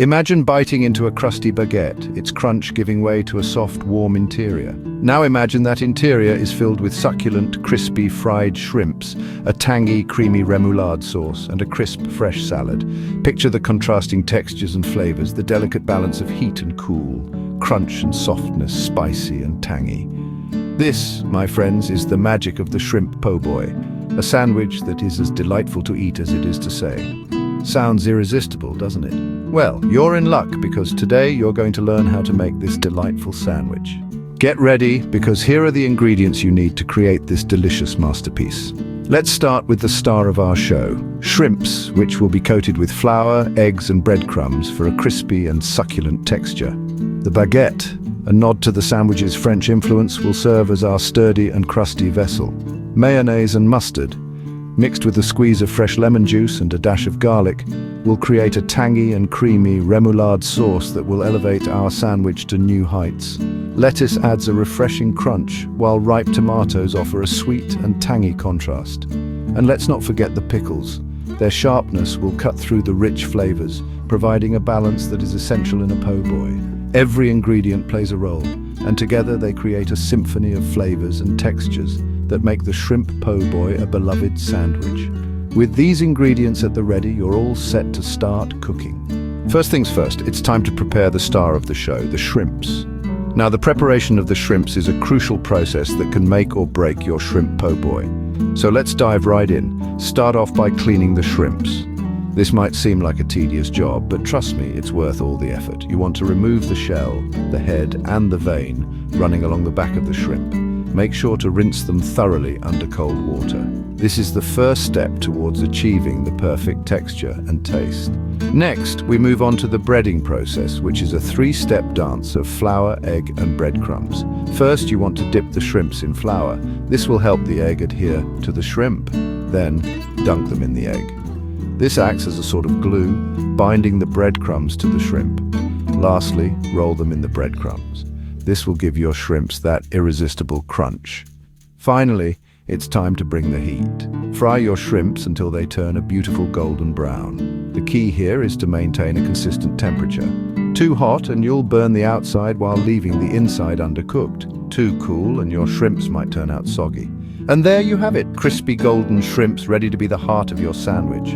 Imagine biting into a crusty baguette, its crunch giving way to a soft, warm interior. Now imagine that interior is filled with succulent, crispy fried shrimps, a tangy, creamy remoulade sauce, and a crisp, fresh salad. Picture the contrasting textures and flavors, the delicate balance of heat and cool, crunch and softness, spicy and tangy. This, my friends, is the magic of the shrimp po' boy, a sandwich that is as delightful to eat as it is to say. Sounds irresistible, doesn't it? Well, you're in luck because today you're going to learn how to make this delightful sandwich. Get ready because here are the ingredients you need to create this delicious masterpiece. Let's start with the star of our show, shrimps, which will be coated with flour, eggs and breadcrumbs for a crispy and succulent texture. The baguette, a nod to the sandwich's French influence, will serve as our sturdy and crusty vessel. Mayonnaise and mustard, mixed with a squeeze of fresh lemon juice and a dash of garlic, will create a tangy and creamy remoulade sauce that will elevate our sandwich to new heights. Lettuce adds a refreshing crunch, while ripe tomatoes offer a sweet and tangy contrast. And let's not forget the pickles. Their sharpness will cut through the rich flavors, providing a balance that is essential in a po' boy. Every ingredient plays a role, and together they create a symphony of flavors and textures that make the shrimp po' boy a beloved sandwich. With these ingredients at the ready, you're all set to start cooking. First things first, it's time to prepare the star of the show, the shrimps. Now, the preparation of the shrimps is a crucial process that can make or break your shrimp po' boy. So let's dive right in. Start off by cleaning the shrimps. This might seem like a tedious job, but trust me, it's worth all the effort. You want to remove the shell, the head, and the vein running along the back of the shrimp. Make sure to rinse them thoroughly under cold water. This is the first step towards achieving the perfect texture and taste. Next, we move on to the breading process, which is a three-step dance of flour, egg, and breadcrumbs. First, you want to dip the shrimps in flour. This will help the egg adhere to the shrimp. Then, dunk them in the egg. This acts as a sort of glue, binding the breadcrumbs to the shrimp. Lastly, roll them in the breadcrumbs. This will give your shrimps that irresistible crunch. Finally, it's time to bring the heat. Fry your shrimps until they turn a beautiful golden brown. The key here is to maintain a consistent temperature. Too hot and you'll burn the outside while leaving the inside undercooked. Too cool and your shrimps might turn out soggy. And there you have it, crispy golden shrimps ready to be the heart of your sandwich.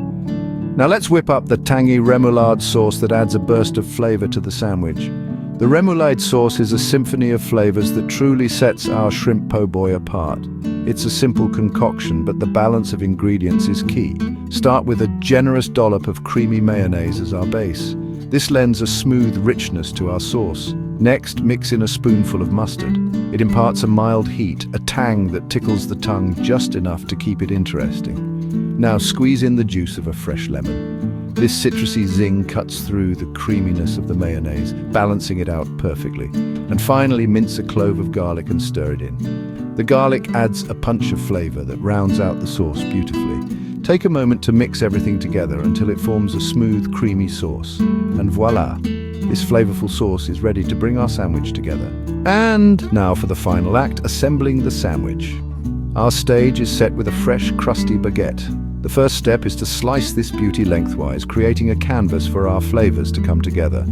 Now let's whip up the tangy remoulade sauce that adds a burst of flavor to the sandwich. The remoulade sauce is a symphony of flavors that truly sets our shrimp po' boy apart. It's a simple concoction, but the balance of ingredients is key. Start with a generous dollop of creamy mayonnaise as our base. This lends a smooth richness to our sauce. Next, mix in a spoonful of mustard. It imparts a mild heat, a tang that tickles the tongue just enough to keep it interesting. Now squeeze in the juice of a fresh lemon. This citrusy zing cuts through the creaminess of the mayonnaise, balancing it out perfectly. And finally, mince a clove of garlic and stir it in. The garlic adds a punch of flavor that rounds out the sauce beautifully. Take a moment to mix everything together until it forms a smooth, creamy sauce. And voila! This flavorful sauce is ready to bring our sandwich together. And now for the final act, assembling the sandwich. Our stage is set with a fresh, crusty baguette. The first step is to slice this beauty lengthwise, creating a canvas for our flavors to come together.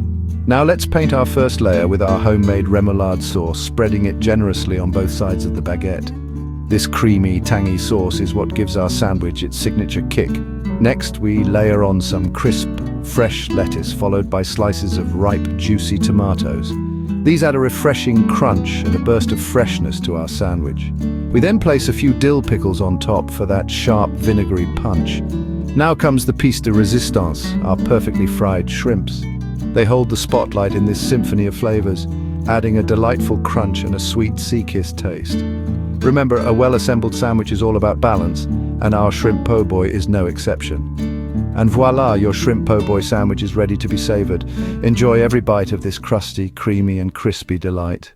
Now let's paint our first layer with our homemade remoulade sauce, spreading it generously on both sides of the baguette. This creamy, tangy sauce is what gives our sandwich its signature kick. Next, we layer on some crisp, fresh lettuce, followed by slices of ripe, juicy tomatoes. These add a refreshing crunch and a burst of freshness to our sandwich. We then place a few dill pickles on top for that sharp, vinegary punch. Now comes the piece de resistance, our perfectly fried shrimps. They hold the spotlight in this symphony of flavors, adding a delightful crunch and a sweet sea-kissed taste. Remember, a well-assembled sandwich is all about balance, and our shrimp po' boy is no exception. And voila, your shrimp po' boy sandwich is ready to be savored. Enjoy every bite of this crusty, creamy and crispy delight.